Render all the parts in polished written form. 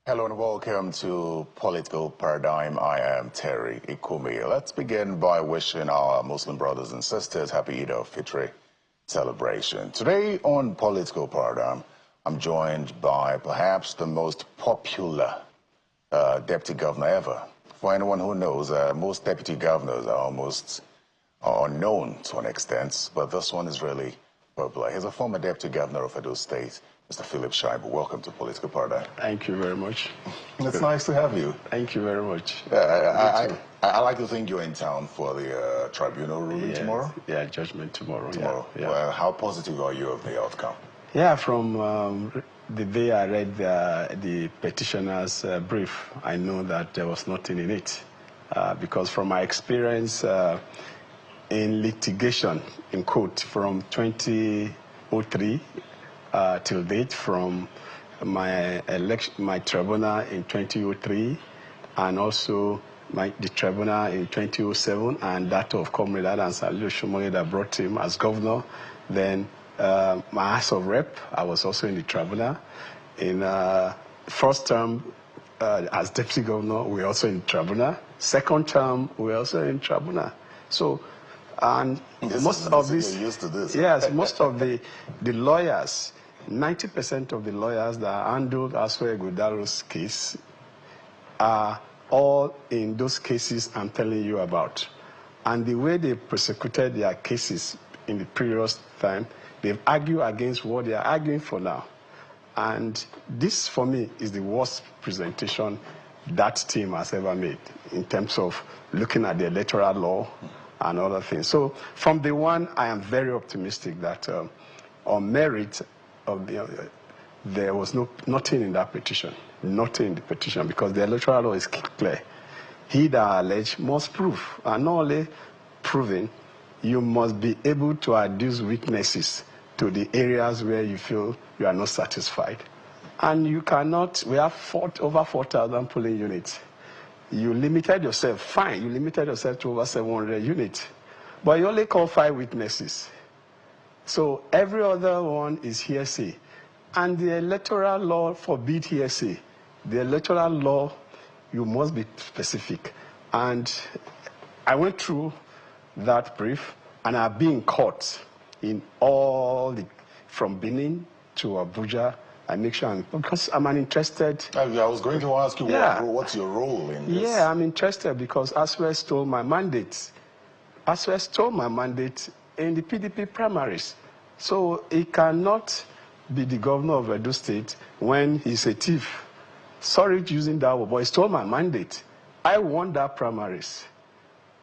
Hello and welcome to Political Paradigm. I am Terry Ikumi. Let's begin by wishing our Muslim brothers and sisters happy Edo Fitri celebration. Today on Political Paradigm, I'm joined by perhaps the most popular deputy governor ever. For anyone who knows, most deputy governors are almost unknown to an extent, but this one is really popular. He's a former deputy governor of Edo State, Mr. Shaibu. Welcome to Political Paradigm. Thank you very much. It's nice to have you. Thank you very much. I like to think you're in town for the tribunal ruling tomorrow. Yeah, judgment tomorrow. Yeah. Well, how positive are you of the outcome? Yeah, from the day I read the petitioner's brief, I know that there was nothing in it. Because from my experience in litigation, in court, from 2003 till date, from my tribunal in 2003, and also the tribunal in 2007, and that of Comrade Adam Shomole that brought him as governor. Then my House of Rep, I was also in the tribunal. In first term as deputy governor, we were also in the tribunal. Second term, we were also in tribunal. So, and most of these, used to this. Yes, most of the lawyers, 90% of the lawyers that handled Aswe Gudaro's case are all in those cases I'm telling you about. And the way they prosecuted their cases in the previous time, they've argued against what they are arguing for now. And this, for me, is the worst presentation that team has ever made in terms of looking at the electoral law and other things. So from day one, I am very optimistic that on merit, there was nothing in that petition, nothing in the petition, because the electoral law is clear. He that alleged must prove, and not only proving, you must be able to adduce weaknesses to the areas where you feel you are not satisfied. And you cannot, we have over 4,000 polling units. You limited yourself, fine, you limited yourself to over 700 units, but you only call 5 witnesses. So every other one is hearsay. And the electoral law forbids hearsay. The electoral law, you must be specific. And I went through that brief, and I've been in court in all from Benin to Abuja. I make sure because I'm an interested. I was going to ask you, what's your role in this? Yeah, I'm interested because Aswe stole my mandate. Aswe stole my mandate in the PDP primaries. So he cannot be the governor of Edo State when he's a thief. Sorry using that word, but he stole my mandate. I won that primaries,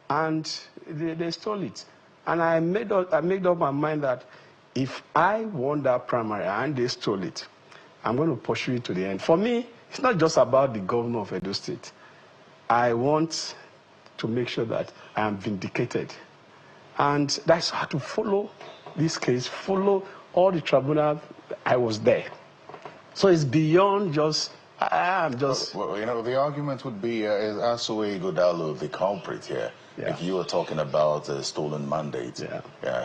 and they stole it. And I made up my mind that if I won that primary and they stole it, I'm going to pursue it to the end. For me, it's not just about the governor of Edo State. I want to make sure that I am vindicated. And that's how to follow this case, follow all the tribunal. I was there. So it's beyond just, I am just... Well, you know, the argument would be, is Aswe Godalo the culprit here? Yeah. If you were talking about a stolen mandate,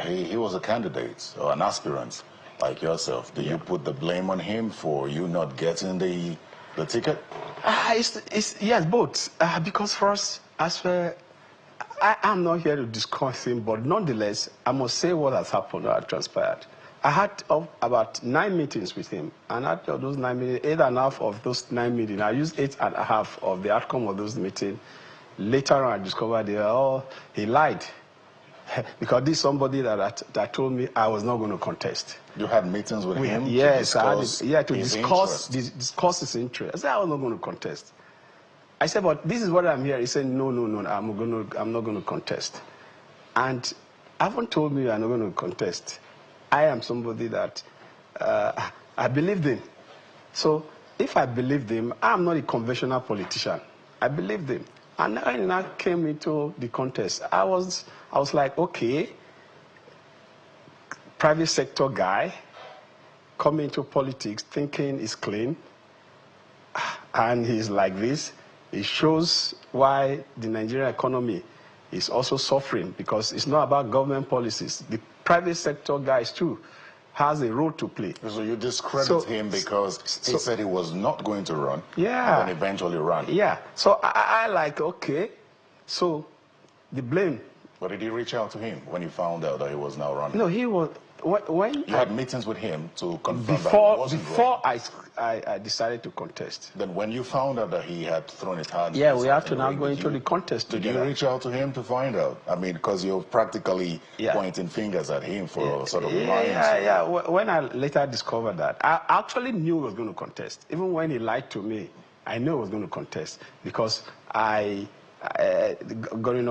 he was a candidate or an aspirant like yourself. Do you put the blame on him for you not getting the ticket? Yes, both. Because for us, I'm not here to discuss him, but nonetheless, I must say what has happened or transpired. I had about 9 meetings with him, and out of those 9 meetings, 8.5 of those 9 meetings, I used 8.5 of the outcome of those meetings. Later on, I discovered he lied. Because this is somebody that told me I was not going to contest. You had meetings with him? Yes, to discuss his interest. I said I was not going to contest. I said, but this is what I'm here. He said, no, I'm not going to contest. And I haven't told me I'm not going to contest. I am somebody that I believed in. So if I believed him, I'm not a conventional politician. I believed him. And when I came into the contest, I was like, okay, private sector guy, coming into politics thinking he's clean, and he's like this. It shows why the Nigerian economy is also suffering, because it's not about government policies. The private sector guys too has a role to play. So you discredit him because he said he was not going to run, yeah, and eventually ran. Yeah. So I like, okay, so the blame. But did you reach out to him when you found out that he was now running? No, he was, when you had meetings with him to confirm that he wasn't before I decided to contest. Then when you found out that he had thrown his hand, yeah, we have to now go into the contest together. Did you reach out to him to find out? I mean, because you're practically pointing fingers at him for sort of lying. Yeah. When I later discovered that, I actually knew he was going to contest. Even when he lied to me, I knew he was going to contest because Governor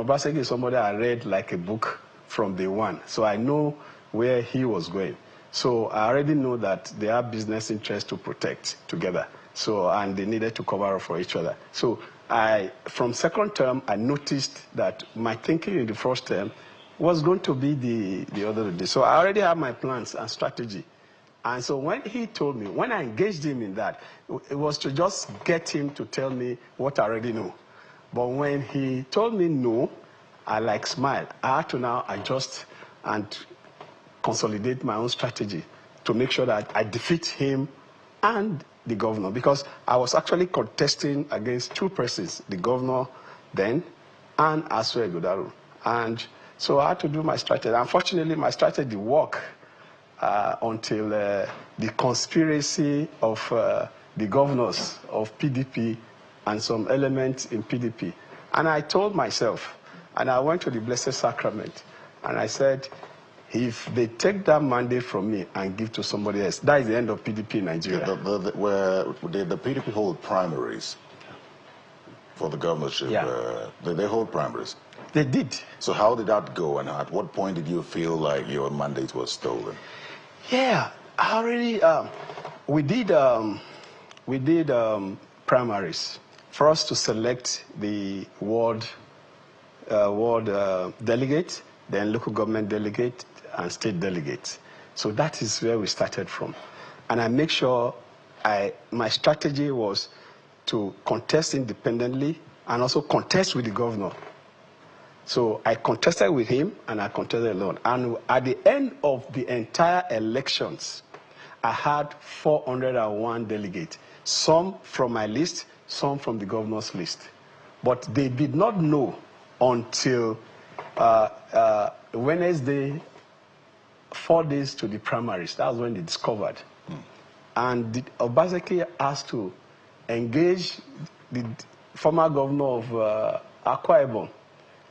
Obaseki is somebody I read like a book from day one. So I know where he was going. So I already know that they have business interests to protect together. So, and they needed to cover up for each other. So from second term, I noticed that my thinking in the first term was going to be the other day. So I already have my plans and strategy. And so when he told me, when I engaged him in that, it was to just get him to tell me what I already know. But when he told me no, I like smiled. I had to now adjust and consolidate my own strategy to make sure that I defeat him and the governor, because I was actually contesting against two persons, the governor then and Edo. And so I had to do my strategy. Unfortunately, my strategy worked until the conspiracy of the governors of PDP and some elements in PDP. And I told myself, and I went to the Blessed Sacrament, and I said, if they take that mandate from me and give to somebody else, that is the end of PDP in Nigeria. Where did the PDP hold primaries for the governorship? Yeah. They hold primaries? They did. So how did that go, and at what point did you feel like your mandate was stolen? Yeah, I already, we did primaries for us to select the ward delegate, then local government delegate, and state delegate. So that is where we started from. And I make sure my strategy was to contest independently and also contest with the governor. So I contested with him and I contested alone. And at the end of the entire elections, I had 401 delegates, some from my list, some from the governor's list. But they did not know until Wednesday, 4 days to the primaries. That was when they discovered. And Obaseki asked to engage the former governor of Akwa Ibom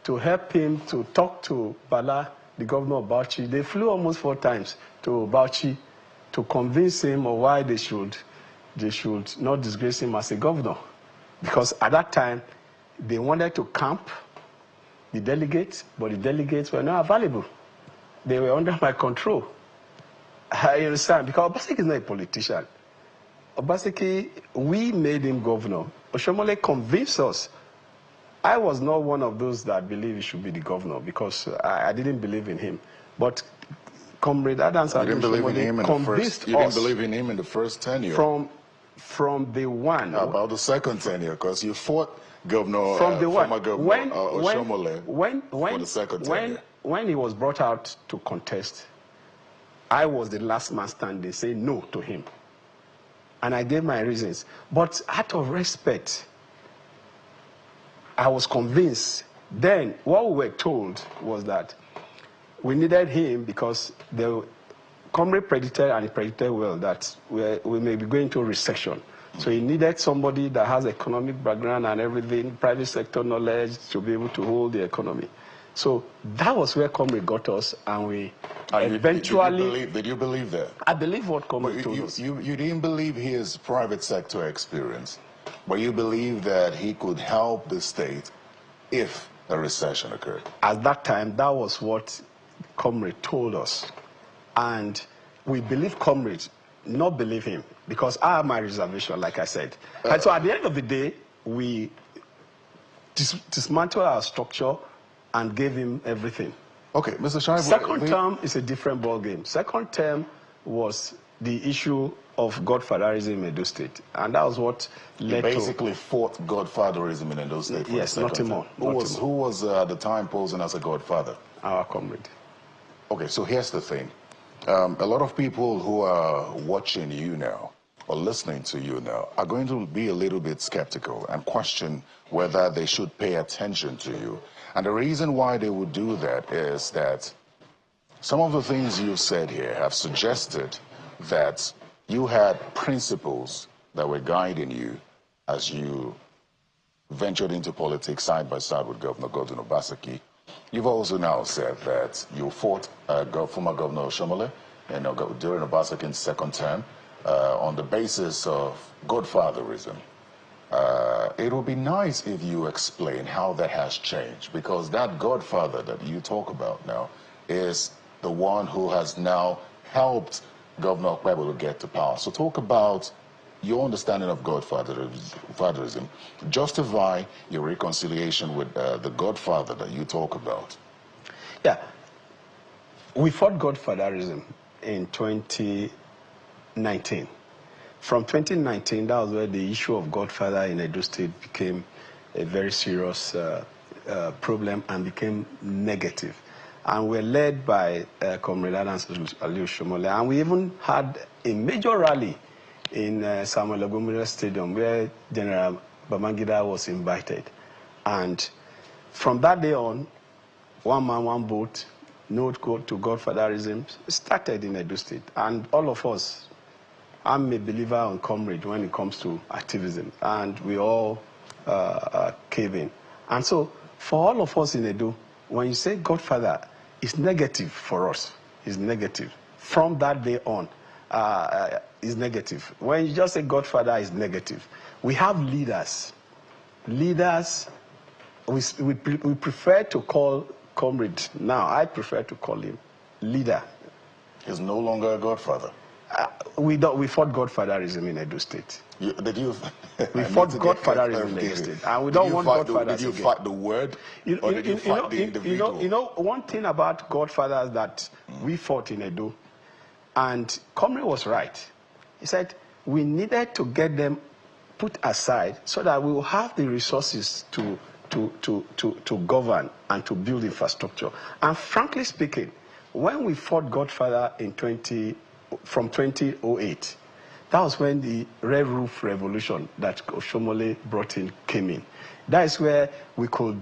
to help him to talk to Bala, the governor of Bauchi. They flew almost 4 times to Bauchi to convince him of why they should not disgrace him as a governor. Because at that time, they wanted to camp the delegates, but the delegates were not available. They were under my control. I understand, because Obaseki is not a politician. Obaseki, we made him governor. Oshomole convinced us. I was not one of those that believe he should be the governor because I didn't believe in him. But Comrade Adams, you didn't believe in him in the first. You didn't believe in him in the first tenure. From the one. How about the second tenure? Because you fought Governor, from the former one. Governor Oshomole for the second tenure. When he was brought out to contest, I was the last man standing, saying no to him. And I gave my reasons. But out of respect, I was convinced. Then what we were told was that we needed him because the Comrade predicted, and he predicted well, that we may be going to a recession. So he needed somebody that has economic background and everything, private sector knowledge to be able to hold the economy. So that was where Comrade got us, and we eventually... Did you believe that? I believe what Comrade told us. You didn't believe his private sector experience, but you believe that he could help the state if a recession occurred. At that time, that was what Comrade told us. And we believe Comrade, not believe him, because I have my reservation, like I said. And so at the end of the day, we dismantled our structure and gave him everything. Okay, Mr. Shaibu. Second term is a different ballgame. Second term was the issue of Godfatherism in Edo State. And that was what led to... You basically fought Godfatherism in Edo State for yes, nothing more. Who was at the time posing as a godfather? Our comrade. Okay, so here's the thing. A lot of people who are watching you now or listening to you now are going to be a little bit skeptical and question whether they should pay attention to you. And the reason why they would do that is that some of the things you've said here have suggested that you had principles that were guiding you as you ventured into politics side by side with Governor Obaseki. You've also now said that you fought former Governor Shomole during Obaseki's second term on the basis of Godfatherism. It would be nice if you explain how that has changed, because that Godfather that you talk about now is the one who has now helped Governor Shaibu to get to power. So talk about your understanding of Godfatherism. Justify your reconciliation with the Godfather that you talk about. Yeah, we fought Godfatherism in 2019. From 2019, that was where the issue of Godfather in Edo State became a very serious problem and became negative. And we're led by Comrade Adams Aliu Shomole, and we even had a major rally in Samuel Ogumire Stadium where General Babangida was invited. And from that day on, one man, one vote, no code to Godfatherism started in Edo State. And all of us, I'm a believer on comrade when it comes to activism, and we all cave in. And so for all of us in Edo, when you say Godfather, it's negative for us. It's negative. From that day on, is negative. When you just say Godfather, is negative. We have leaders. Leaders, we prefer to call comrade. Now, I prefer to call him leader. He's no longer a Godfather. We fought Godfatherism in Edo State. We fought Godfatherism in Edo State, and we don't want Godfathers again. Did you fight the word, or did you fight the individual? You know, one thing about Godfathers that we fought in Edo, and Comrie was right. He said we needed to get them put aside so that we will have the resources to govern and to build infrastructure. And frankly speaking, when we fought Godfather from 2008, that was when the Red Roof Revolution that Shomole brought in came in. That is where we could,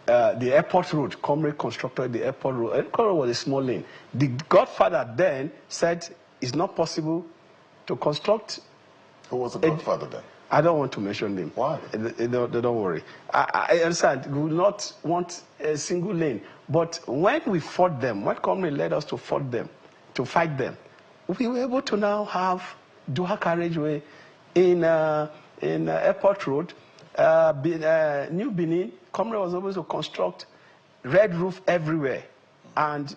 the airport road, Comrade constructed the airport road. Airport road was a small lane. The Godfather then said it's not possible to construct. Who was the Godfather then? I don't want to mention them. Why? Don't worry. I understand. We would not want a single lane. But when we fought them, when Comrade led us to fight them, we were able to now have dual carriageway in Airport Road, New Benin. Comrade was able to construct red roof everywhere, and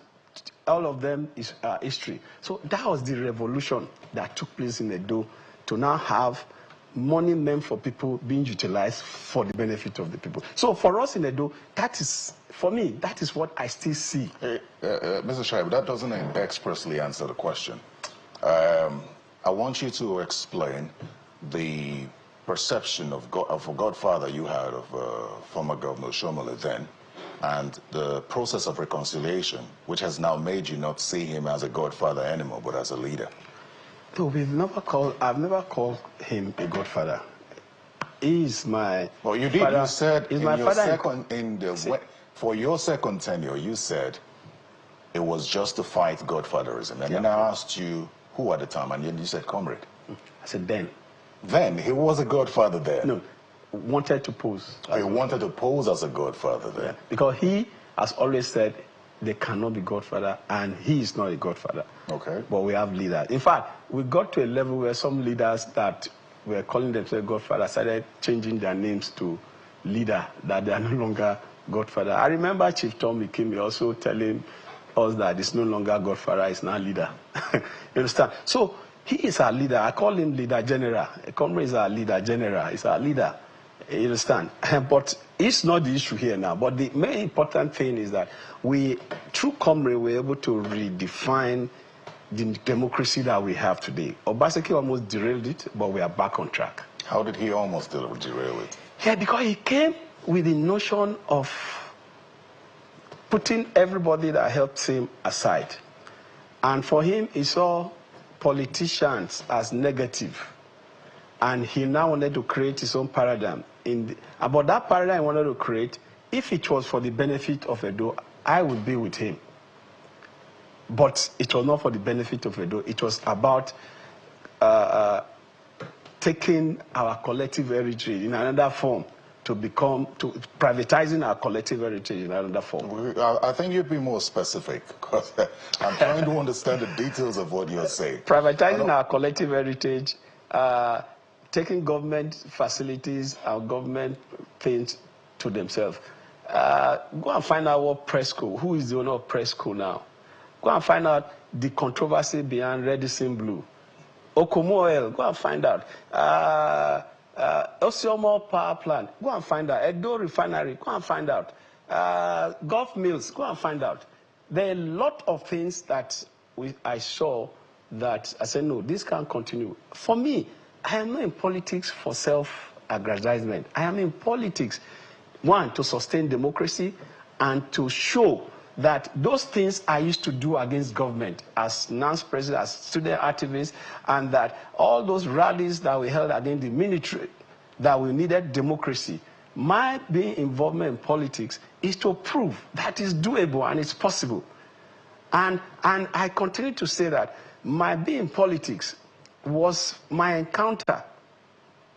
all of them is history. So that was the revolution that took place in Edo, to now have money meant for people being utilized for the benefit of the people. So for us in Edo, that is, for me, that is what I still see. Hey, Mr. Shaibu, that doesn't expressly answer the question. I want you to explain the perception of a Godfather you had of former Governor Shomole then, and the process of reconciliation, which has now made you not see him as a Godfather anymore, but as a leader. No, I've never called him a Godfather. He's my Well, you did. father. You said He's in my your father. for your second tenure, you said it was just to fight Godfatherism. And then I asked you who at the time, and then you said Comrade. I said then. Then he was a Godfather there. No, wanted to pose. He wanted to pose as a Godfather there. Yeah, because he has always said they cannot be Godfather, and he is not a Godfather. Okay. But we have leaders. In fact, we got to a level where some leaders that were calling themselves Godfather started changing their names to leader, that they are no longer Godfather. I remember Chief Tom Ikimi also telling us that it's no longer Godfather, it's now leader. You understand? So he is our leader. I call him leader general. Comrade is our leader general. He's our leader. You understand? But it's not the issue here now. But the main important thing is that we, through Comrade, we're able to redefine the democracy that we have today. Obaseki almost derailed it, but we are back on track. How did he almost derail it? Yeah, because he came with the notion of putting everybody that helped him aside And for him, he saw politicians as negative. And he now wanted to create his own paradigm. About that paradigm he wanted to create, if it was for the benefit of Edo, I would be with him. But it was not for the benefit of Edo. It was about taking our collective heritage in another form to privatizing our collective heritage in another form. I think you'd be more specific, because I'm trying to understand the details of what you're saying. Privatizing our collective heritage, taking government facilities and government things to themselves. Go and find out what press school, who is the owner of press school now. Go and find out the controversy behind Redison Blue. Okomo Oil, go and find out. Osiomo Power Plant, go and find out. Edo Refinery, go and find out. Gulf Mills, go and find out. There are a lot of things that I saw that I said, no, this can't continue. For me, I am not in politics for self-aggrandizement. I am in politics, one, to sustain democracy and to show that those things I used to do against government as non-president, as student activist, and that all those rallies that we held against the military, that we needed democracy, my being involvement in politics is to prove that it's doable and it's possible. And I continue to say that my being in politics was my encounter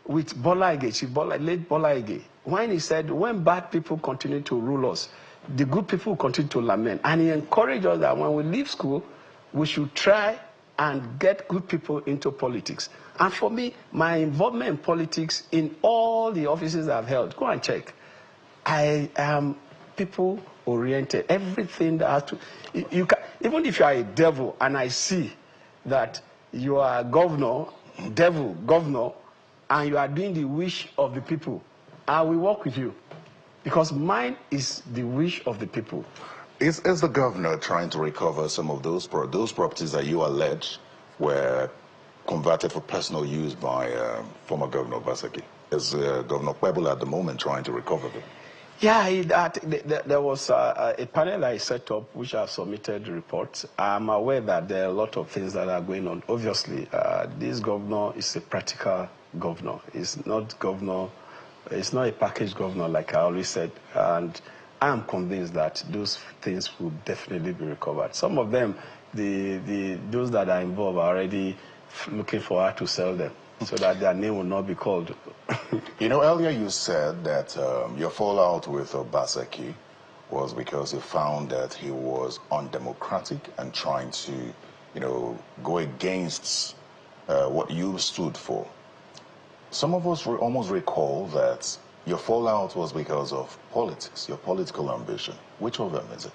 with Bola Ige, late Bola Ige, when he said, when bad people continue to rule us, the good people continue to lament. And he encouraged us that when we leave school, we should try and get good people into politics. And for me, my involvement in politics in all the offices I've held, go and check. I am people-oriented. Everything that has to... even if you are a devil and I see that you are a governor, and you are doing the wish of the people, I will work with you. Because mine is the wish of the people. Is the governor trying to recover some of those properties that you allege were converted for personal use by former Governor Obaseki? Is Governor Shaibu at the moment trying to recover them? Yeah, there was a panel I set up which have submitted reports. I'm aware that there are a lot of things that are going on. Obviously, this governor is a practical governor. It's not a package governor, like I always said. And I am convinced that those things will definitely be recovered. Some of them, those that are involved are already looking for how to sell them, so that their name will not be called. You know, earlier you said that your fallout with Obaseki was because you found that he was undemocratic and trying to, go against what you stood for. Some of us almost recall that your fallout was because of politics, your political ambition. Which of them is it?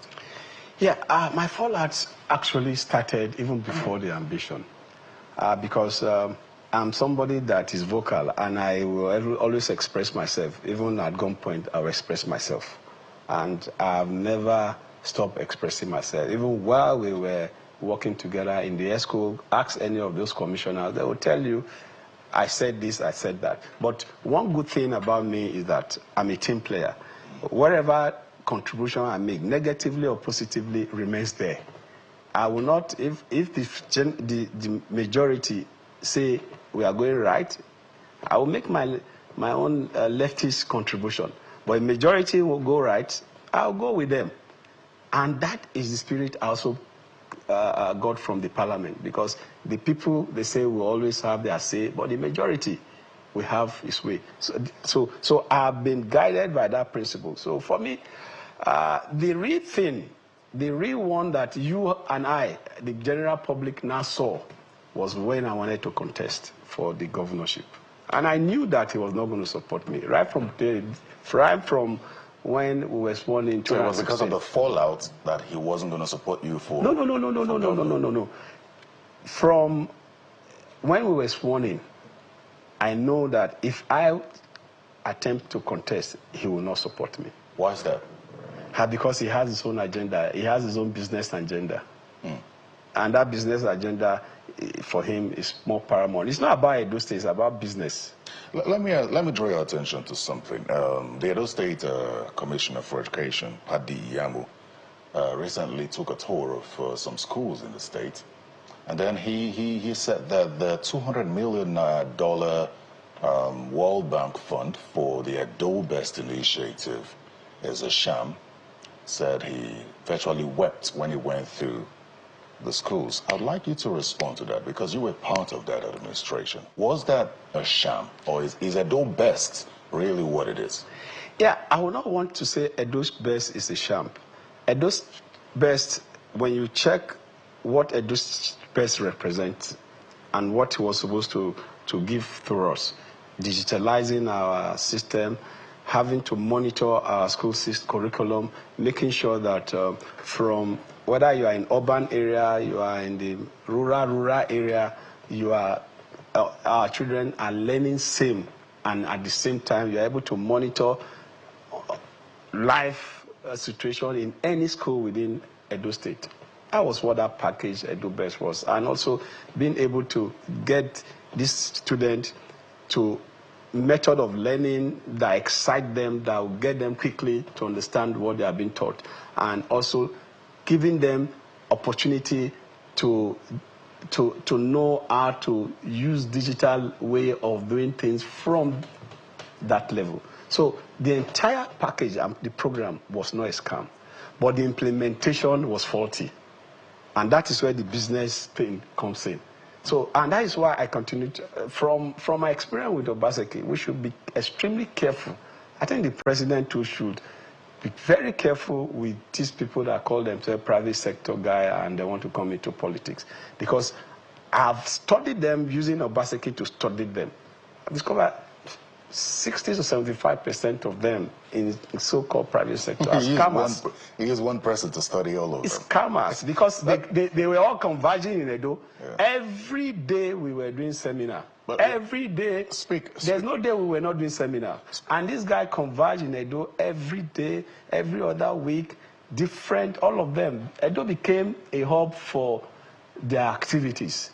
Yeah, my fallout actually started even before the ambition, because I'm somebody that is vocal, and I will always express myself. Even at gunpoint, I will express myself. And I've never stopped expressing myself. Even while we were working together in the ESCO, ask any of those commissioners, they will tell you, I said this, I said that. But one good thing about me is that I'm a team player. Whatever contribution I make, negatively or positively, remains there. I will not, if the majority say we are going right, I will make my own leftist contribution. But if majority will go right, I'll go with them. And that is the spirit I also got from the parliament, because the people, they say, will always have their say, but the majority will have its way. So I've been guided by that principle. So for me, the real thing, the real one that you and I, the general public, now saw was when I wanted to contest for the governorship. And I knew that he was not going to support me, right from when we were sworn in. So it was because of the fallout that he wasn't going to support you for? No. From when we were sworn in, I know that if I attempt to contest, he will not support me. Why is that? Because he has his own agenda. He has his own business agenda. And that business agenda, for him, is more paramount. It's not about Edo State, it's about business. Let me draw your attention to something. The Edo State Commissioner for Education, Padi Yamu, recently took a tour of some schools in the state. And then he said that the $200 million World Bank fund for the Edo Best initiative is a sham. Said he virtually wept when he went through the schools. I'd like you to respond to that because you were part of that administration. Was that a sham, or is Edo Best really what it is? Yeah, I would not want to say Edo's Best is a sham. Edo's Best, when you check what Edo's Best represents and what he was supposed to give through us, digitalizing our system, having to monitor our school system, curriculum, making sure that from whether you are in urban area, you are in the rural area, our children are learning same, and at the same time you are able to monitor life situation in any school within Edo State. That was what that package Edo Best was, and also being able to get this student to method of learning that excite them, that will get them quickly to understand what they are being taught, and also giving them opportunity to know how to use digital way of doing things from that level. So the entire package, the program was not a scam, but the implementation was faulty. And that is where the business thing comes in. So, and that is why I continue to, from my experience with Obaseki, we should be extremely careful. I think the president too should be very careful with these people that call themselves private sector guy and they want to come into politics. Because I've studied them using Obaseki to study them. I've discovered 60 to 75% of them in so-called private sector are scammers. He used one person to study all of them. Scammers, because they were all converging in Edo. Yeah. Every day we were doing seminar. But every day. There's no day we were not doing seminar. And this guy converged in Edo every day, every other week, different, all of them. Edo became a hub for their activities.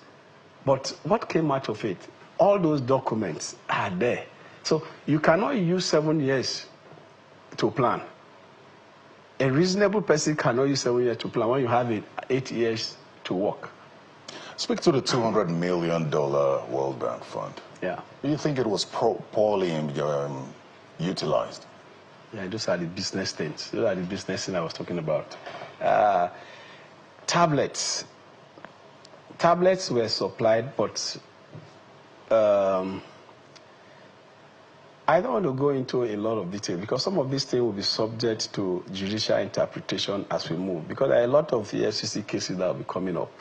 But what came out of it? All those documents are there. So you cannot use 7 years to plan. A reasonable person cannot use 7 years to plan when you have 8 years to work. Speak to the $200 million World Bank Fund. Yeah. Do you think it was poorly utilized? Yeah, those are the business things. Those are the business things I was talking about. Tablets. Tablets were supplied, but I don't want to go into a lot of detail because some of these things will be subject to judicial interpretation as we move. Because there are a lot of EFCC cases that will be coming up.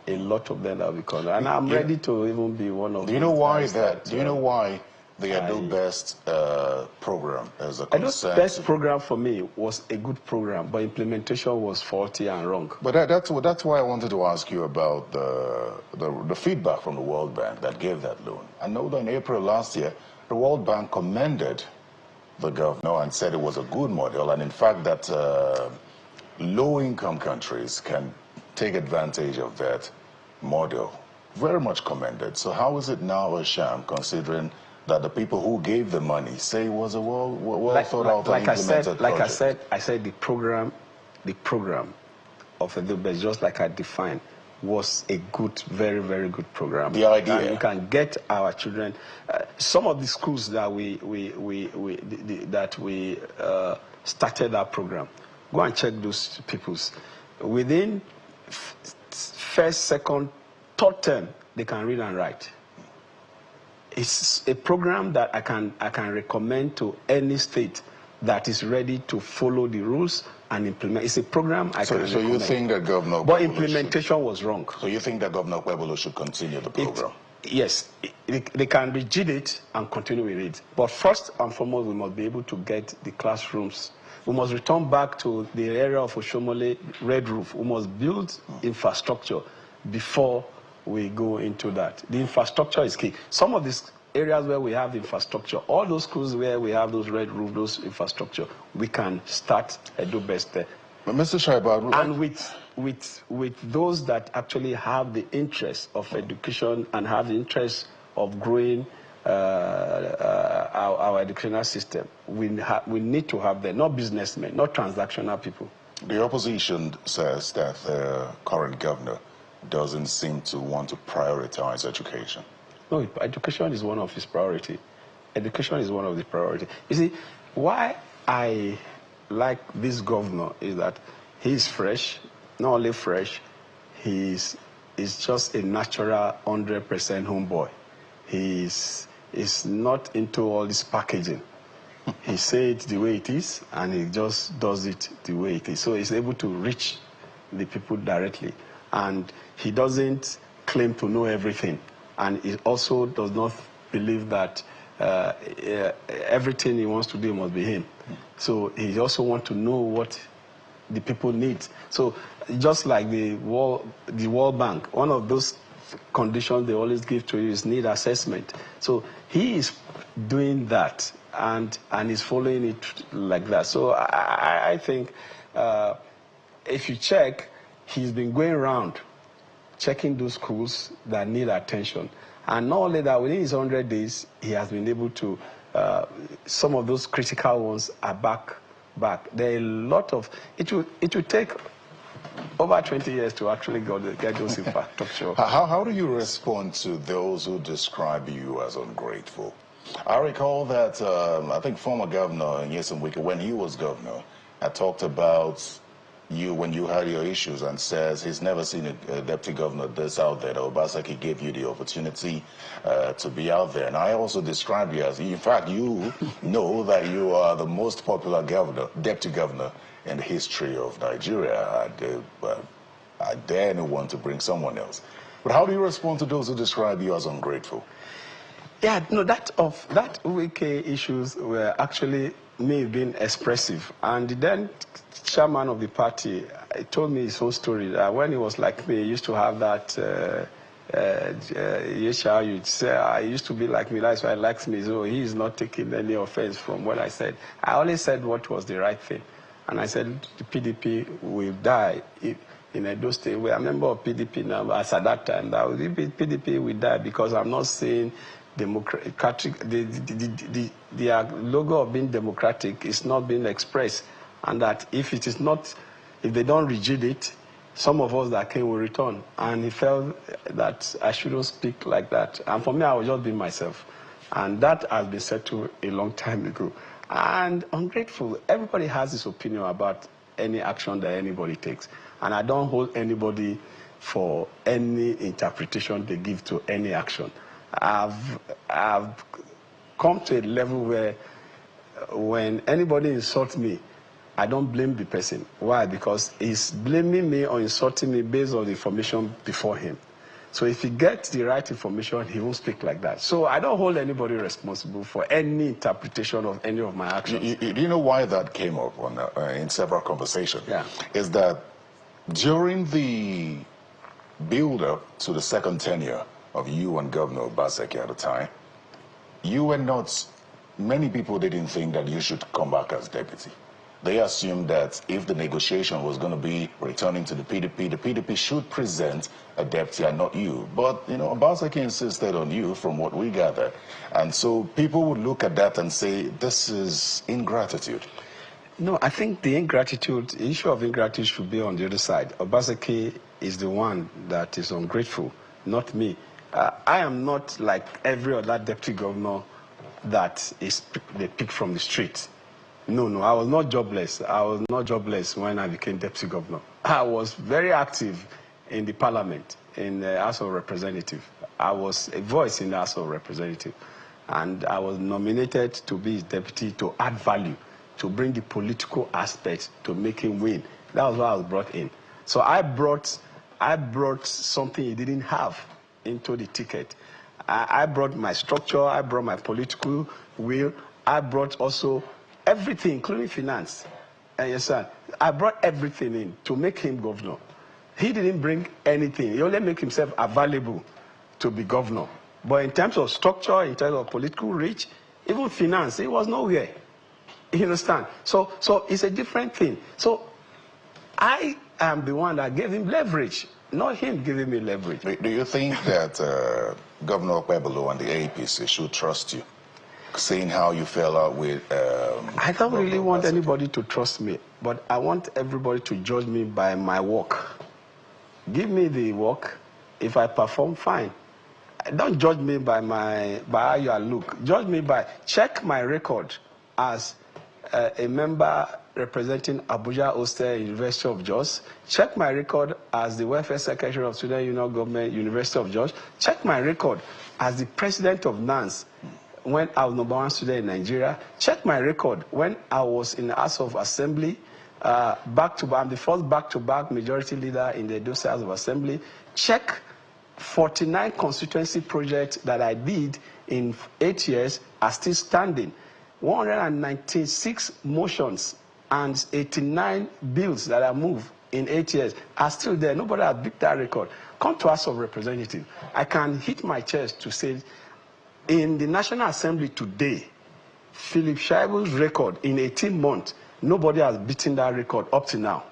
A lot of them that will be coming up. And I'm ready to even be one of them. Do you know why that? Do you know why the Edo Best program is a concern? Edo Best program for me was a good program, but implementation was faulty and wrong. But that's why I wanted to ask you about the feedback from the World Bank that gave that loan. I know that in April last year, the World Bank commended the governor and said it was a good model, and in fact that low-income countries can take advantage of that model. Very much commended. So how is it now a sham, considering that the people who gave the money say it was a well thought out and implemented project? I said the program of Edo Best, just like I defined, was a good, very, very good program. The idea. And you can get our children. Some of the schools that we started our program. Go and check those people's. Within first, second, third term, they can read and write. It's a program that I can recommend to any state that is ready to follow the rules and implement. It's a program I can recommend. So you think that Governor But implementation was wrong. So you think that Governor Obaseki should continue the program? Yes. They can rigid it and continue with it. But first and foremost, we must be able to get the classrooms. We must return back to the area of Oshomole, Red Roof. We must build infrastructure before we go into that. The infrastructure is key. Some of these areas where we have infrastructure, all those schools where we have those red roof, those infrastructure, we can start Edo Best there. But Mr. Shaibu, and with those that actually have the interest of education and have the interest of growing our educational system, we need to have them, not businessmen, not transactional people. The opposition says that the current governor doesn't seem to want to prioritize education. No, education is one of his priority. Education is one of the priority. You see, why I like this governor is that he's fresh, not only fresh, he's just a natural 100% homeboy. He's not into all this packaging. He says it the way it is, and he just does it the way it is. So he's able to reach the people directly. And he doesn't claim to know everything. And he also does not believe that everything he wants to do must be him. So he also wants to know what the people need. So just like the World Bank, one of those conditions they always give to you is need assessment. So he is doing that and is following it like that. So I think if you check, he's been going around checking those schools that need attention. And not only that, within his 100 days, he has been able to, some of those critical ones are back. There are a lot of, it will take over 20 years to actually get those infrastructure. How do you respond to those who describe you as ungrateful? I recall that, I think former Governor Nyesom Wike, when he was governor, had talked about you when you had your issues and says he's never seen a deputy governor this out there. Obaseki gave you the opportunity to be out there. And I also described you as, in fact, you know that you are the most popular deputy governor in the history of Nigeria. I dare anyone to bring someone else. But how do you respond to those who describe you as ungrateful? Yeah, no, that Wike issues were actually me being expressive. And then chairman of the party told me his whole story. That when he was like me, he used to have that, you'd say, I used to be like me, that's why he likes me. So he is not taking any offense from what I said. I always said what was the right thing. And I said the PDP will die in Edo State. We're a member of PDP now, as at that time, that PDP will die because I'm not saying democratic, their logo of being democratic is not being expressed. And that if it is not, if they don't rigid it, some of us that came will return. And he felt that I shouldn't speak like that. And for me, I was just being myself. And that has been settled a long time ago. And ungrateful, everybody has his opinion about any action that anybody takes. And I don't hold anybody for any interpretation they give to any action. I've come to a level where when anybody insults me, I don't blame the person. Why? Because he's blaming me or insulting me based on the information before him. So if he gets the right information, he won't speak like that. So I don't hold anybody responsible for any interpretation of any of my actions. Do you know why that came up in several conversations? Yeah. Is that during the build-up to the second tenure of you and Governor Obaseki at the time, you were not, many people didn't think that you should come back as deputy. They assumed that if the negotiation was going to be returning to the PDP should present a deputy and not you. But, you know, Obaseki insisted on you from what we gathered. And so people would look at that and say, this is ingratitude. No, I think the issue of ingratitude should be on the other side. Obaseki is the one that is ungrateful, not me. I am not like every other deputy governor that they pick from the street. No, I was not jobless. I was not jobless when I became deputy governor. I was very active in the parliament, in the House of Representatives. I was a voice in the House of Representatives. And I was nominated to be his deputy to add value, to bring the political aspect to make him win. That was why I was brought in. So I brought something he didn't have into the ticket. I brought my structure, I brought my political will, I brought also everything, including finance. Yes, sir. I brought everything in to make him governor. He didn't bring anything. He only made himself available to be governor. But in terms of structure, in terms of political reach, even finance, he was nowhere. You understand? So it's a different thing. So I am the one that gave him leverage, not him giving me leverage. Do you think that Governor Okpebholo and the APC should trust you? seeing how you fell out with... I don't really want Obaseki. anybody to trust me, but I want everybody to judge me by my work. Give me the work. If I perform, fine. Don't judge me by how you look. Judge me by, check my record as a member representing Abuja Hostel University of Jos. Check my record as the Welfare Secretary of Student Union Government University of Jos. Check my record as the President of NANS when I was #1 student in Nigeria. Check my record when I was in the House of Assembly, back-to-back. I'm the first back-to-back majority leader in the Edo State House of Assembly. Check 49 constituency projects that I did in 8 years are still standing. 196 motions and 89 bills that I moved in 8 years are still there. Nobody has beat that record. Come to House of Representatives. I can hit my chest to say, in the National Assembly today, Philip Shaibu's record in 18 months, nobody has beaten that record up to now.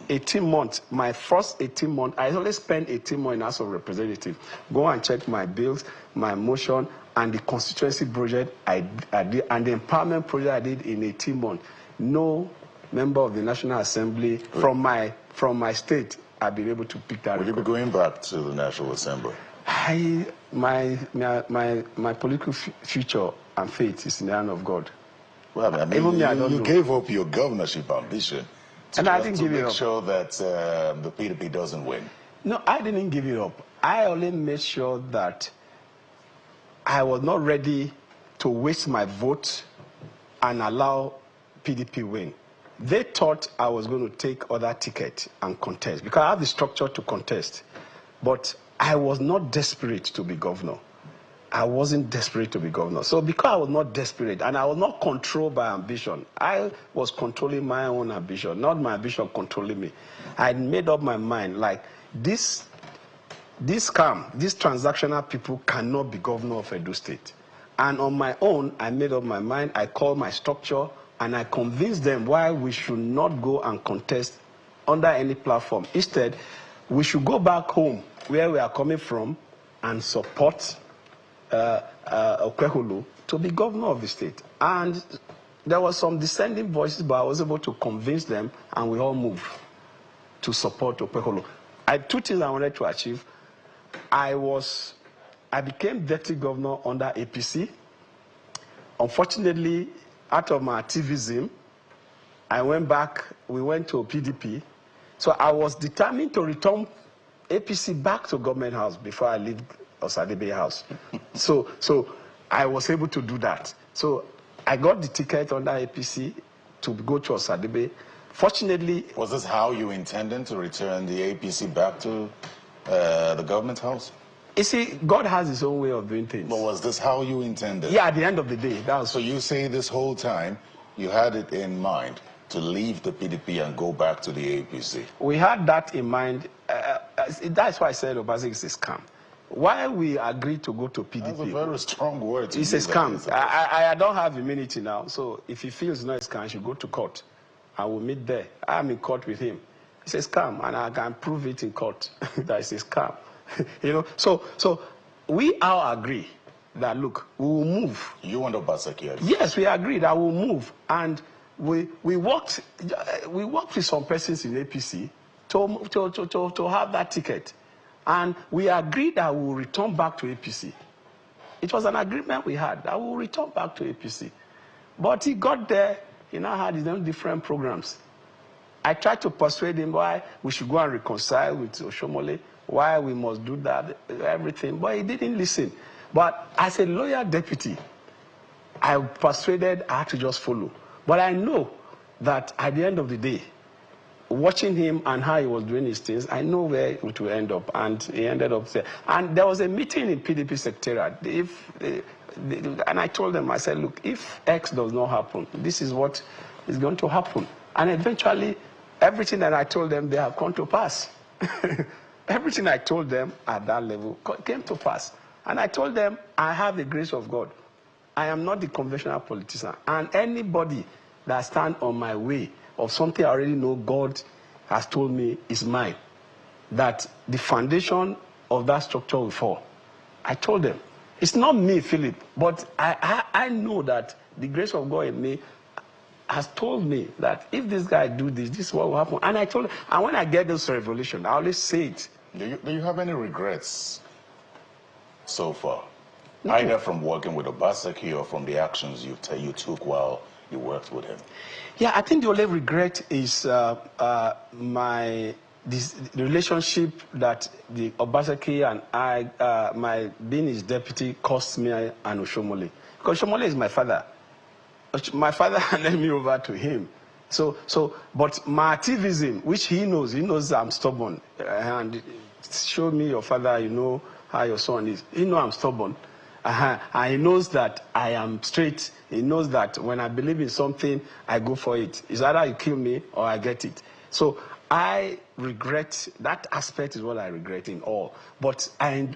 18 months, my first 18 months, I only spent 18 months in House of Representatives. Go and check my bills, my motion, and the constituency project I did, and the empowerment project I did in 18 months. No member of the National Assembly from my state have been able to pick that record. Will you be going back to the National Assembly? My political future and fate is in the hand of God. Well, I mean, you gave up your governorship ambition to make sure that the PDP doesn't win. No, I didn't give it up. I only made sure that I was not ready to waste my vote and allow PDP win. They thought I was going to take other tickets and contest because I have the structure to contest. But I was not desperate to be governor. I wasn't desperate to be governor. So because I was not desperate and I was not controlled by ambition, I was controlling my own ambition, not my ambition controlling me. I had made up my mind, like, this scam, these transactional people cannot be governor of Edo State. And on my own, I made up my mind, I called my structure, and I convinced them why we should not go and contest under any platform. Instead, we should go back home where we are coming from and support Okwehulu to be governor of the state. And there were some dissenting voices, but I was able to convince them, and we all moved to support Okwehulu. Two things I wanted to achieve. I became deputy governor under APC. Unfortunately, out of my activism, I went back, we went to PDP. So I was determined to return APC back to government house before I leave Osadebe house. So I was able to do that. So I got the ticket under APC to go to Osadebe. Fortunately... Was this how you intended to return the APC back to the government house? You see, God has his own way of doing things. But was this how you intended? Yeah, at the end of the day. That was... So you say this whole time you had it in mind to leave the PDP and go back to the APC? We had that in mind. That's why I said Obaseki is a scam. Why we agreed to go to PDP? That's a very strong word. It's a scam. I don't have immunity now, so if he feels no, it's scam, he should go to court. I will meet there. I'm in court with him. It's a scam, and I can prove it in court that it's a scam. You know, so we all agree that, look, we will move. You want Obaseki? Yes, we agreed that we'll move, and we worked with some persons in APC to have that ticket, and we agreed that we will return back to APC. It was an agreement we had that we will return back to APC, but he got there. He now had his own different programs. I tried to persuade him why we should go and reconcile with Oshomole, why we must do that, everything, but he didn't listen. But as a loyal deputy, I persuaded I had to just follow. But I know that at the end of the day, watching him and how he was doing his things, I know where it will end up, and he ended up there. And there was a meeting in PDP secretariat. And I told them, I said, look, if X does not happen, this is what is going to happen. And eventually, everything that I told them, they have come to pass. Everything I told them at that level came to pass. And I told them, I have the grace of God. I am not the conventional politician. And anybody that stands on my way of something I already know God has told me is mine, that the foundation of that structure will fall. I told them, It's not me, Philip, but I know that the grace of God in me has told me that if this guy do this, this is what will happen. And I told him, and when I get this revelation, I always say it. Do you have any regrets so far? No. Either from working with Obaseki or from the actions you took while you worked with him? Yeah, I think the only regret is the relationship that the Obaseki and my being his deputy cost me and Oshomole. Because Oshomole is my father. My father handed me over to him. But my activism, which he knows I'm stubborn. And show me your father, you know how your son is. He knows I'm stubborn. And he knows that I am straight. He knows that when I believe in something, I go for it. It's either you kill me or I get it. So I regret, that aspect is what I regret in all. But I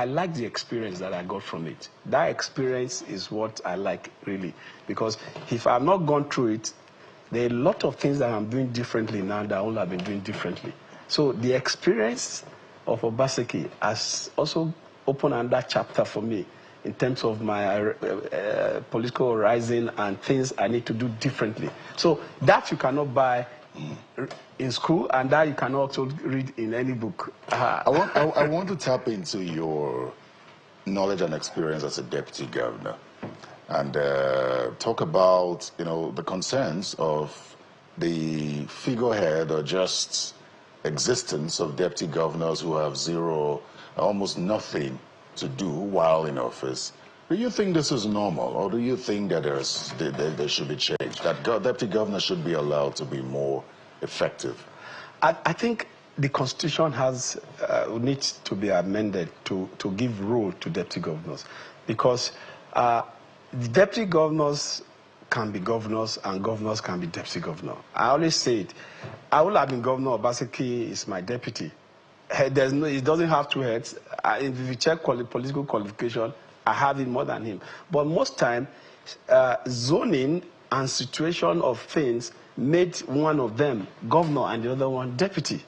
like the experience that I got from it. That experience is what I like, really. Because if I've not gone through it, there are a lot of things that I'm doing differently now that I would have been doing differently. So the experience of Obaseki has also opened another chapter for me in terms of my political rising and things I need to do differently. So that you cannot buy in school, and that you can also read in any book. I want to tap into your knowledge and experience as a deputy governor, and talk about the concerns of the figurehead or just existence of deputy governors who have zero, almost nothing to do while in office. Do you think this is normal, or do you think that there should be change, that deputy governors should be allowed to be more effective? I think the Constitution needs to be amended to give role to deputy governors, because the deputy governors can be governors and governors can be deputy governor. I always say it. I would have been governor. Obaseki is my deputy. It doesn't have two heads. If you check political qualification, I have it more than him. But most time, zoning and situation of things made one of them governor and the other one deputy.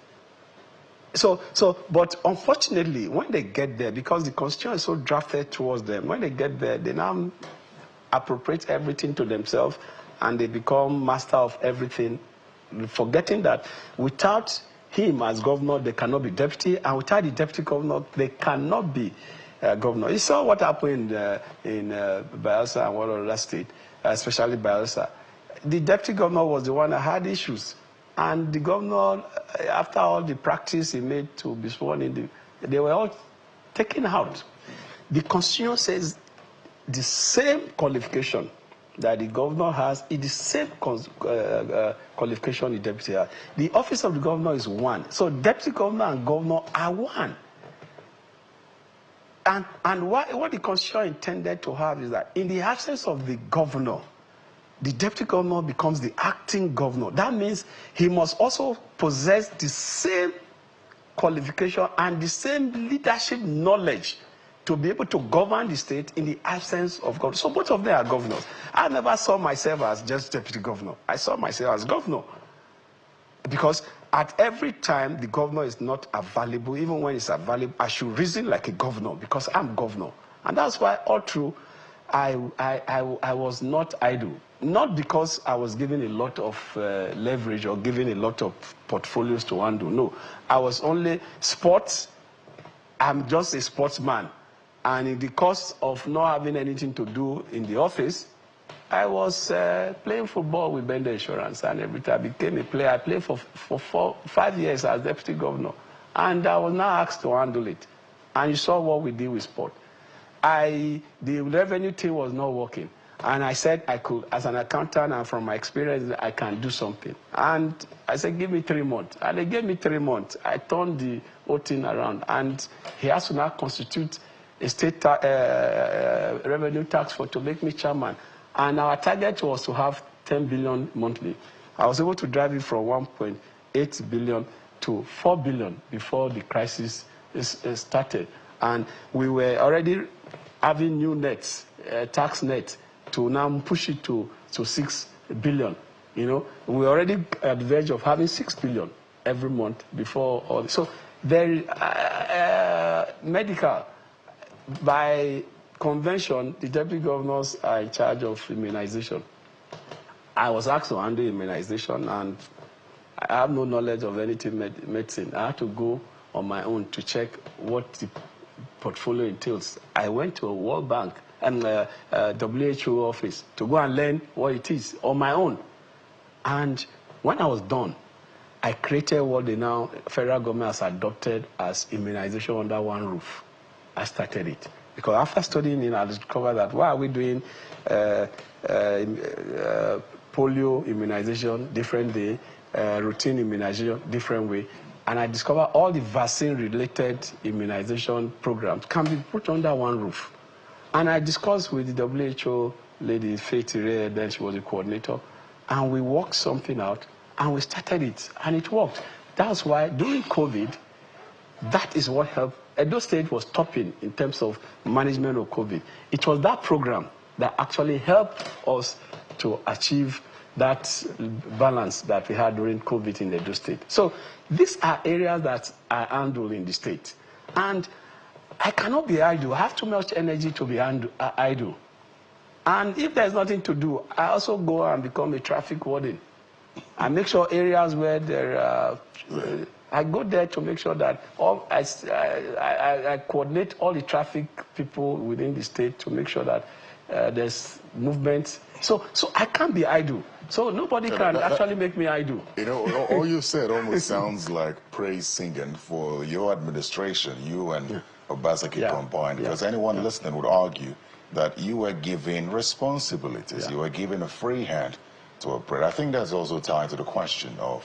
But unfortunately, when they get there, because the Constitution is so drafted towards them, when they get there, they now appropriate everything to themselves and they become master of everything, forgetting that without him as governor, they cannot be deputy, and without the deputy governor, they cannot be governor. You saw what happened in Bayelsa and one other state, especially Bayelsa. The deputy governor was the one that had issues, and the governor, after all the practice he made to be sworn in, they were all taken out. The Constitution says the same qualification that the governor has is the same qualification the deputy has. The office of the governor is one. So deputy governor and governor are one. And what the Constitution intended to have is that in the absence of the governor, the deputy governor becomes the acting governor. That means he must also possess the same qualification and the same leadership knowledge to be able to govern the state in the absence of governor. So both of them are governors. I never saw myself as just deputy governor. I saw myself as governor. Because at every time the governor is not available, even when it's available, I should reason like a governor because I'm governor. And that's why all through I was not idle. Not because I was given a lot of leverage or given a lot of portfolios to handle. No, I was only sports. I'm just a sportsman. And in the course of not having anything to do in the office, I was playing football with Bender Insurance, and every time I became a player, I played for 5 years as deputy governor, and I was now asked to handle it. And you saw what we did with sport. The revenue team was not working, and I said I could, as an accountant and from my experience, I can do something. And I said, give me 3 months. And they gave me 3 months. I turned the whole thing around, and he has to now constitute a state revenue tax to make me chairman. And our target was to have 10 billion monthly. I was able to drive it from 1.8 billion to 4 billion before the crisis started. And we were already having new nets, tax net, to now push it to 6 billion. You know, we're already at the verge of having 6 billion every month before all this. So very medical. by convention, the deputy governors are in charge of immunization. I was asked to handle immunization, and I have no knowledge of anything medicine. I had to go on my own to check what the portfolio entails. I went to a World Bank and WHO office to go and learn what it is on my own. And when I was done, I created what the now federal government has adopted as immunization under one roof. I started it. Because after studying it, I discovered that why are we doing polio immunization different day, routine immunization different way, and I discovered all the vaccine-related immunization programs can be put under one roof. And I discussed with the WHO lady, Faith Ire, then she was the coordinator, and we worked something out, and we started it, and it worked. That's why during COVID, that is what helped. Edo State was topping in terms of management of COVID. It was that program that actually helped us to achieve that balance that we had during COVID in Edo State. So these are areas that I handle in the state. And I cannot be idle. I have too much energy to be idle. And if there's nothing to do, I also go and become a traffic warden. I make sure areas where there are... I go there to make sure that I coordinate all the traffic people within the state to make sure that there's movement. So I can't be idle. So nobody can actually make me idle. You know, all you said almost sounds like praise singing for your administration, you and Obaseki combined. Because anyone listening would argue that you were given responsibilities. You were given a free hand to operate. I think that's also tied to the question of...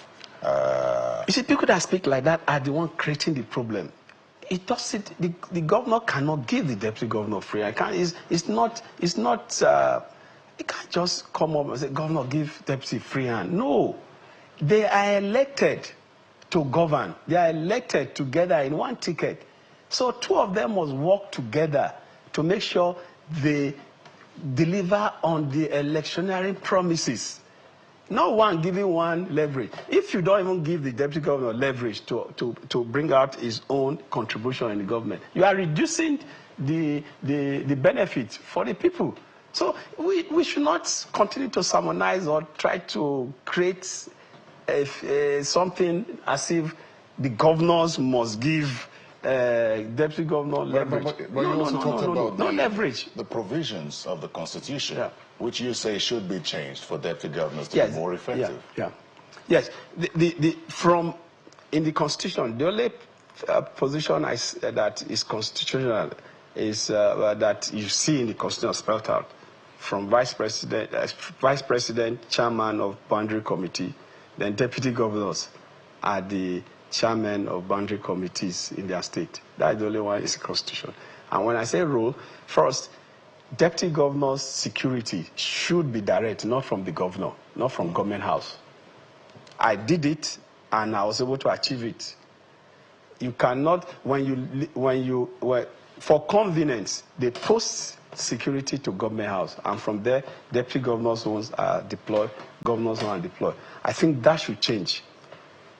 you see, people that speak like that are the one creating the problem. It doesn't. The governor cannot give the deputy governor free. It's not. He can't just come up and say, "Governor, give deputy free hand." No, they are elected to govern. They are elected together in one ticket. So two of them must work together to make sure they deliver on the electioneering promises. No one giving one leverage. If you don't even give the deputy governor leverage to bring out his own contribution in the government, you are reducing the benefit for the people. So we should not continue to sermonize or try to create something as if the governors must give deputy governor leverage. But you also talked about no leverage. The provisions of the Constitution, which you say should be changed for deputy governors to be more effective. Yes. In the Constitution, the only position that is constitutional is that you see in the Constitution spelled out from vice president, chairman of boundary committee, then deputy governors are the chairman of boundary committees in their state. That's the only one is the Constitution. And when I say rule, first, deputy governor's security should be direct, not from the governor, not from government house. I did it, and I was able to achieve it. You cannot, for convenience, they post security to government house, and from there, deputy governors' zones are deployed, governors' zones are deployed. I think that should change.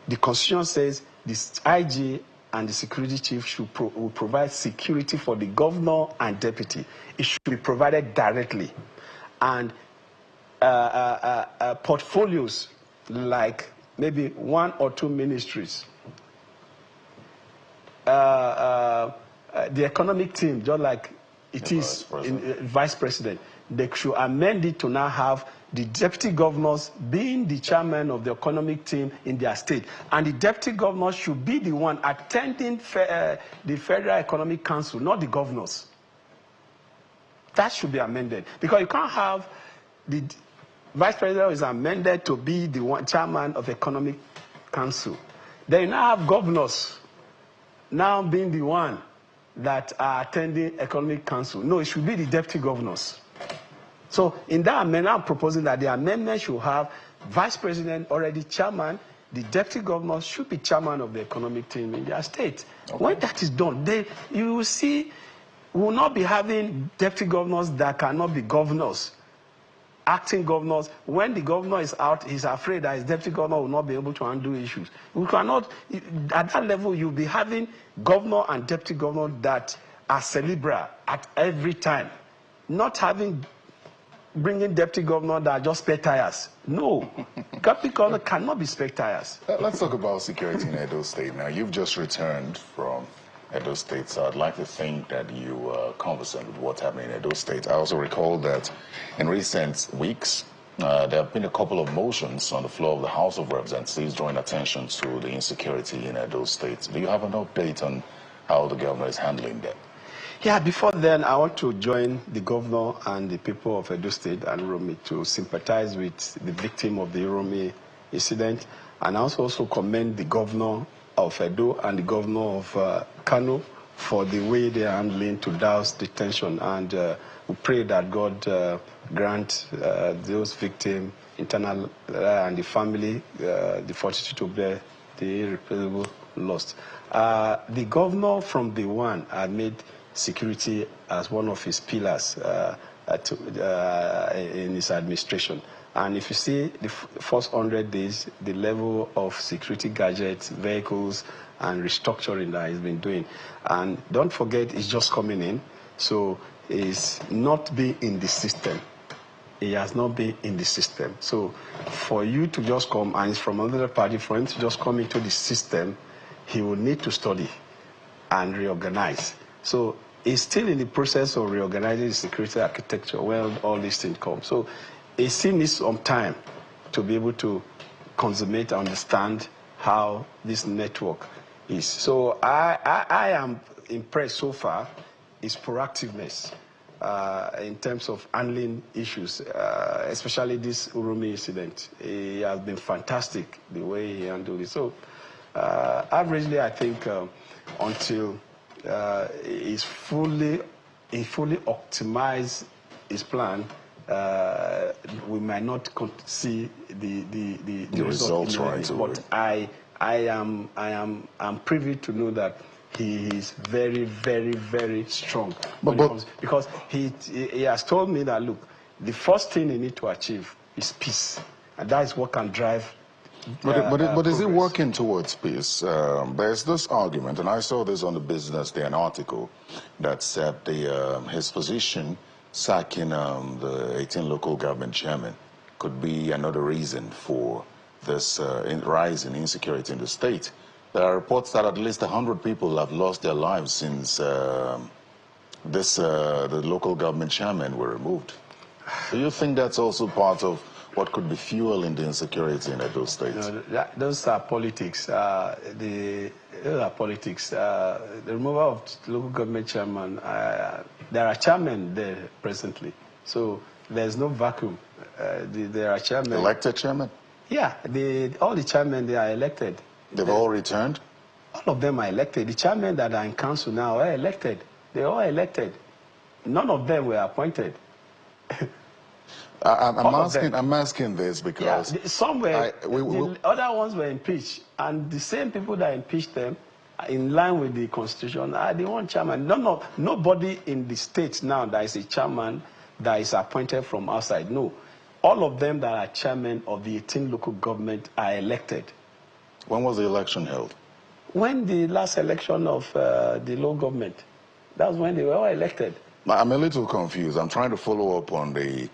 The Constitution says the IG and the security chief will provide security for the governor and deputy. It should be provided directly. And portfolios like maybe 1 or 2 ministries. The economic team, just like it is in vice president, they should amend it to now have the deputy governors being the chairman of the economic team in their state. And the deputy governor should be the one attending the Federal Economic Council, not the governors. That should be amended. Because you can't have the vice president is amended to be the one chairman of the Economic Council. Then you now have governors now being the one that are attending Economic Council. No, it should be the deputy governors. So in that amendment, I'm proposing that the amendment should have vice president already chairman, the deputy governor should be chairman of the economic team in their state. Okay. When that is done, you will see we will not be having deputy governors that cannot be governors, acting governors. When the governor is out, he's afraid that his deputy governor will not be able to handle issues. We cannot, at that level, you'll be having governor and deputy governor that are cerebral at every time. Not bringing deputy governor that are just spare tires. No, deputy governor cannot be spare tires. Let's talk about security in Edo State now. You've just returned from Edo State, so I'd like to think that you are conversant with what's happening in Edo State. I also recall that in recent weeks, there have been a couple of motions on the floor of the House of Representatives drawing attention to the insecurity in Edo State. Do you have an update on how the governor is handling that? Yeah, before then, I want to join the governor and the people of Edo State and Uromi to sympathize with the victim of the Uromi incident, and also commend the governor of Edo and the governor of Kano for the way they are handling to douse the tension. And we pray that God grant those victims internal and the family the fortitude to bear the irreparable loss. The governor from day one had made security as one of his pillars in his administration. And if you see the first 100 days, the level of security gadgets, vehicles, and restructuring that he's been doing. And don't forget, it's just coming in. So it's not been in the system. He has not been in the system. So for you to just come, and it's from another party, for him to just come into the system, he will need to study and reorganize. So he's still in the process of reorganizing the security architecture when all these things come. So he still needs some time to be able to consummate and understand how this network is. So I am impressed so far his proactiveness in terms of handling issues, especially this Uromi incident. He has been fantastic the way he handled it. So averagely, I think until he fully optimized his plan, we might not see the results right away. But I'm privy to know that he is very, very, very strong. Because he has told me that, look, the first thing he needs to achieve is peace, and that is what can drive. But is it working towards peace? There's this argument, and I saw this on the Business Day, an article that said his position sacking the 18 local government chairmen could be another reason for this rise in insecurity in the state. There are reports that at least 100 people have lost their lives since the local government chairmen were removed. Do you think that's also part of what could be fueling the insecurity in Edo State? Those are politics. Those are politics. The removal of local government chairman, there are chairmen there presently. So there's no vacuum. There are chairmen. Elected chairmen? Yeah, all the chairmen, they are elected. They've all returned? All of them are elected. The chairmen that are in council now are elected. They're all elected. None of them were appointed. I'm asking this because the other ones were impeached, and the same people that impeached them, in line with the constitution, are the one chairman. Nobody in the state now that is a chairman that is appointed from outside. No, all of them that are chairmen of the 18 local government are elected. When was the election held? When the last election of the local government. That's when they were all elected. I'm a little confused. I'm trying to follow up on the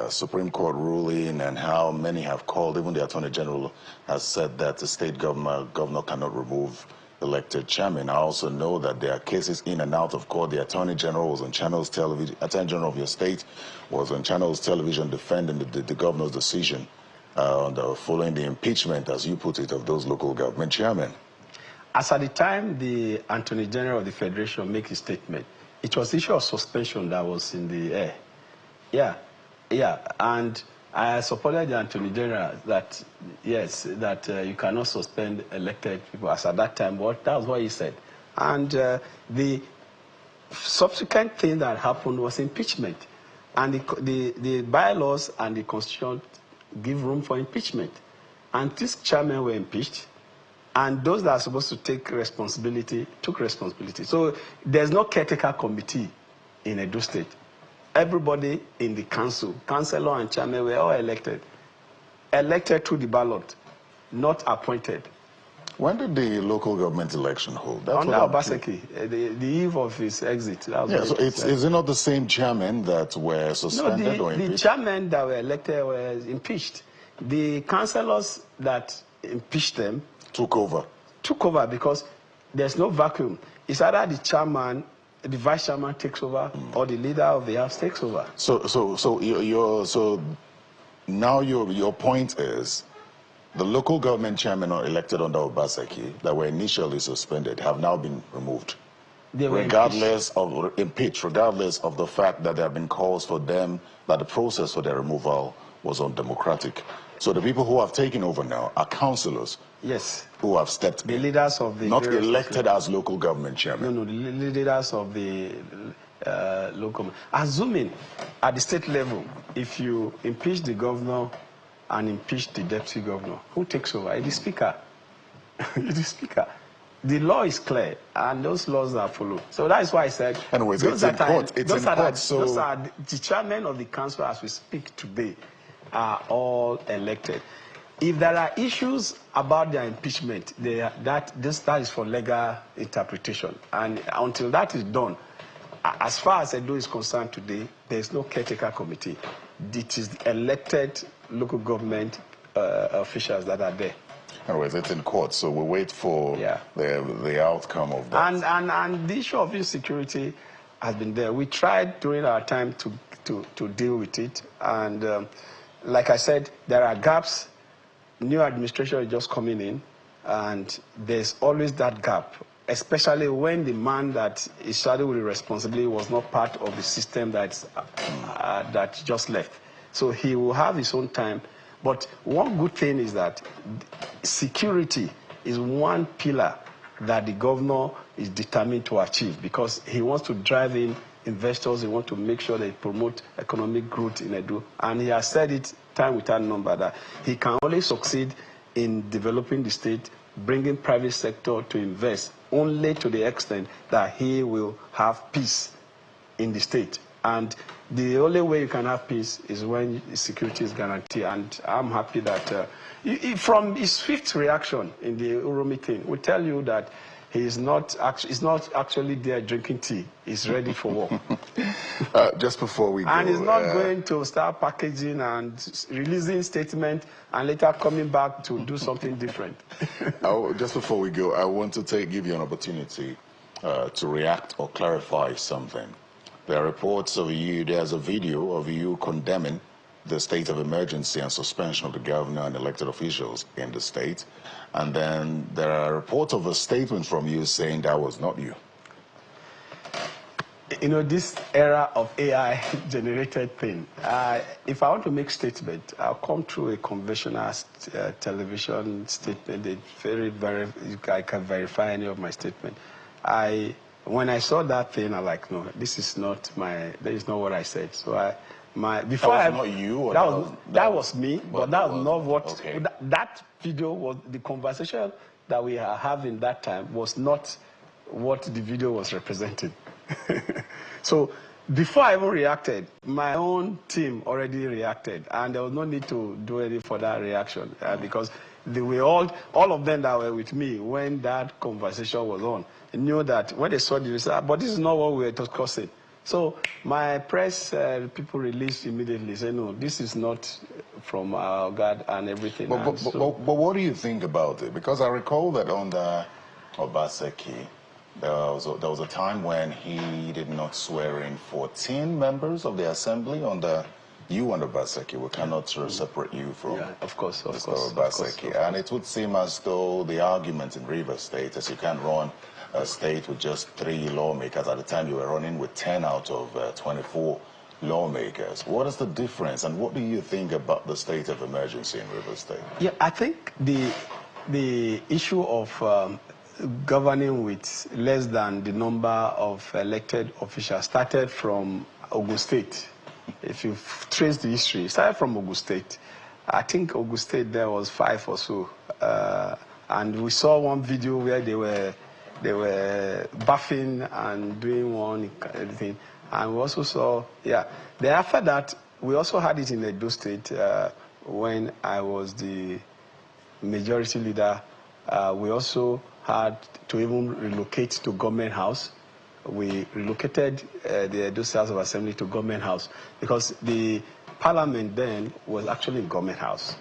Supreme Court ruling and how many have called, even the Attorney General has said that the state governor cannot remove elected chairman. I also know that there are cases in and out of court. The Attorney General was on Channels Television, Attorney General of your state was on Channels Television defending the governor's decision following the impeachment, as you put it, of those local government chairmen. As at the time the Attorney General of the Federation made his statement, it was the issue of suspension that was in the air. Yeah, and I supported the Attorney General that, yes, that you cannot suspend elected people. As at that time, that was what he said. And the subsequent thing that happened was impeachment. And the bylaws and the constitution give room for impeachment. And these chairmen were impeached. And those that are supposed to take responsibility took responsibility. So there's no caretaker committee in Edo State. Everybody in the council, councillor and chairman, were all elected. Elected through the ballot, not appointed. When did the local government election hold? That's Under what Obaseki, the eve of his exit. Yeah, so is it not the same chairman that were suspended or impeached? The chairmen that were elected were impeached. The councillors that impeached them took over because there's no vacuum. It's either the chairman, the vice chairman takes over, or the leader of the house takes over. So now your point is the local government chairmen elected under Obaseki that were initially suspended have now been removed. Regardless of the fact that there have been calls for them, that the process for their removal was undemocratic. So the people who have taken over now are councillors. Yes. Who have stepped in. The leaders of the... Not elected as local government chairmen. No, the leaders of the local... Assuming at the state level, if you impeach the governor and impeach the deputy governor, who takes over? It's the speaker. It's the speaker. The law is clear, and those laws are followed. So that is why I said... Anyways, it's in court. Those are the chairmen of the council as we speak today are all elected. If there are issues about their impeachment, that is for legal interpretation. And until that is done, as far as Edo is concerned today, there is no caretaker committee. It is the elected local government officials that are there. Anyways, it's in court, so we'll wait for the outcome of that. And the issue of insecurity has been there. We tried during our time to deal with it, and like I said, there are gaps. New administration is just coming in, and there's always that gap, especially when the man that is shadowed with responsibility was not part of the system that just left. So he will have his own time. But one good thing is that security is one pillar that the governor is determined to achieve, because he wants to drive in investors. He wants to make sure they promote economic growth in Edo. And he has said it time without number that he can only succeed in developing the state, bringing private sector to invest only to the extent that he will have peace in the state. And the only way you can have peace is when security is guaranteed. And I'm happy that from his swift reaction in the Uro meeting, we tell you that he's not actually there drinking tea. He's ready for war. Just before we go... And he's not going to start packaging and releasing statements and later coming back to do something different. Just before we go, I want to give you an opportunity to react or clarify something. There are reports of you, there's a video of you condemning the state of emergency and suspension of the governor and elected officials in the state. And then there are reports of a statement from you saying that was not you. You know, this era of AI-generated thing, if I want to make statement, I'll come through a conventional television statement. I can verify any of my statement. When I saw that thing, I'm like, no, this is not what I said. So that was me, but that was not what. Okay. That video was the conversation that we are having that time was not what the video was representing. So before I even reacted, my own team already reacted, and there was no need to do any further reaction because they were all of them that were with me when that conversation was on knew that when they saw the result, but this is not what we were discussing. So my press people released immediately, say, no, this is not from our God and everything. But what do you think about it? Because I recall that under Obaseki, there was a time when he did not swear in 14 members of the assembly under you and Obaseki. We cannot separate you from of course, Obaseki. And it would seem as though the argument in Rivers State is you can't run a state with just 3 lawmakers. At the time you were running with 10 out of 24 lawmakers. What is the difference, and what do you think about the state of emergency in Rivers State? Yeah, I think the issue of governing with less than the number of elected officials started from Ogun State. If you trace the history, it started from Ogun State. I think Ogun State there was 5 or so, and we saw one video where they were buffing and doing one everything, and we also saw then after that we also had it in Edo State when I was the majority leader We also had to even relocate to Government House. We relocated the Edo State House of Assembly to Government House because the Parliament then was actually in Government House,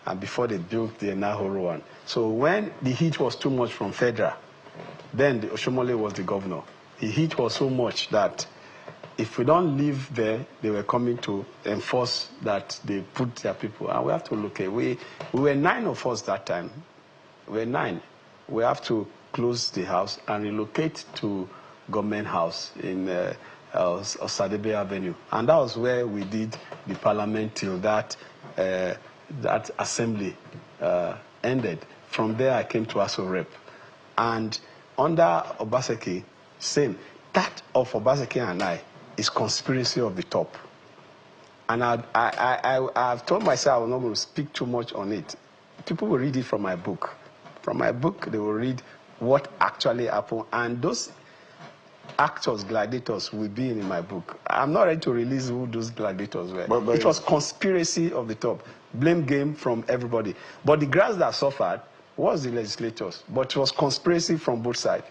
and before they built the Nahoro one. So when the heat was too much from Federal, then the Oshomole was the governor. The heat was so much that if we don't live there, they were coming to enforce that they put their people. And we have to look at, we were 9 of us that time. We were 9. We have to close the house and relocate to Government House in Osadebe Avenue. And that was where we did the Parliament till that assembly ended. From there, I came to Aso Rep. And under Obaseki, same. That of Obaseki and I is conspiracy of the top. And I've told myself I'm not going to speak too much on it. People will read it from my book. From my book, they will read what actually happened. And those actors, gladiators, will be in my book. I'm not ready to release who those gladiators were. But it was conspiracy of the top. Blame game from everybody. But the grass that suffered was the legislators. But it was conspiracy from both sides.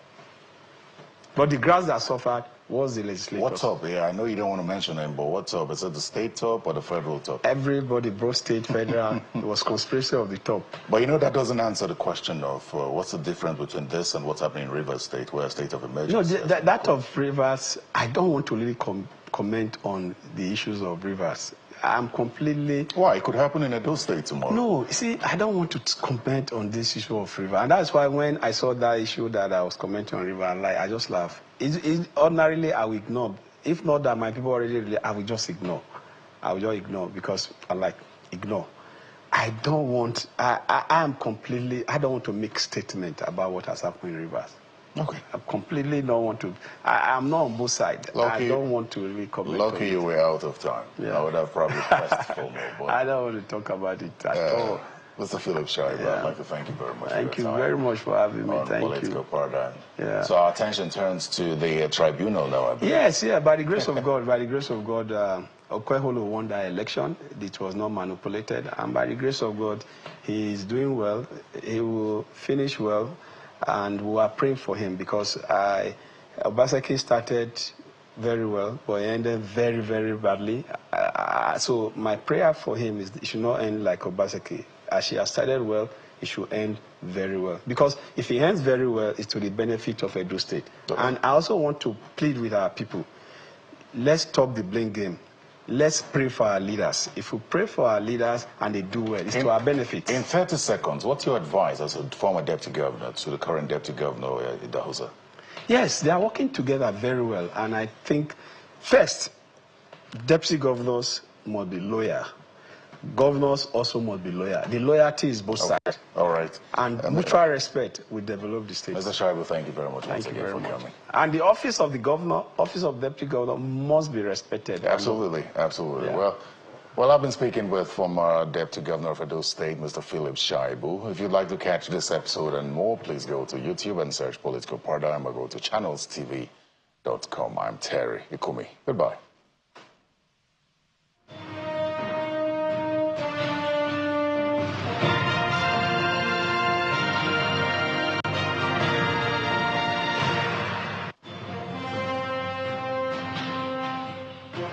But the grass that suffered was the legislators. What's up? Yeah, I know you don't want to mention them, but what's up? Is it the state top or the federal top? Everybody, both state, federal, it was conspiracy of the top. But you know, that doesn't answer the question of what's the difference between this and what's happening in Rivers State, where a state of emergency. No, that of Rivers, I don't want to really comment on the issues of Rivers. I'm completely... Why? It could happen in Edo State tomorrow. No, see, I don't want to comment on this issue of River. And that's why when I saw that issue that I was commenting on River, I just laughed. Ordinarily, I will ignore. If not that my people already, I will just ignore. I will just ignore because I ignore. I don't want, I don't want to make statement about what has happened in Rivers. Okay. I completely don't want to. I'm not on both sides. Lucky, I don't want to really comment. Lucky you were out of time. Yeah. I would have probably pressed for more. But I don't want to talk about it at all. Mr. Philip Shaibu, I'd like to thank you very much. Thank you very much for having me. Thank you. Political paradigm. Yeah. So our attention turns to the tribunal now, I believe. Yes, yeah. By the grace of God, Okweholo won that election. It was not manipulated, and by the grace of God, he is doing well. He will finish well. And we are praying for him because Obaseki started very well, but ended very, very badly. So my prayer for him is it should not end like Obaseki. As she has started well, it should end very well. Because if it ends very well, it's to the benefit of Edo State. Okay. And I also want to plead with our people. Let's stop the blame game. Let's pray for our leaders. If we pray for our leaders and they do well, it's to our benefit. In 30 seconds, what's your advice as a former deputy governor to the current deputy governor, Idahosa? Yes, they are working together very well. And I think, first, deputy governors must be loyal. Governors also must be loyal. The loyalty is both sides. All right. And mutual respect will develop the state. Mr. Shaibu, thank you very much. Thank you very much. And the office of the governor, office of deputy governor must be respected. Absolutely, absolutely. Yeah. Well, I've been speaking with former deputy governor of Edo State, Mr. Philip Shaibu. If you'd like to catch this episode and more, please go to YouTube and search Political Paradigm or go to channelstv.com. I'm Terry Ikumi. Goodbye.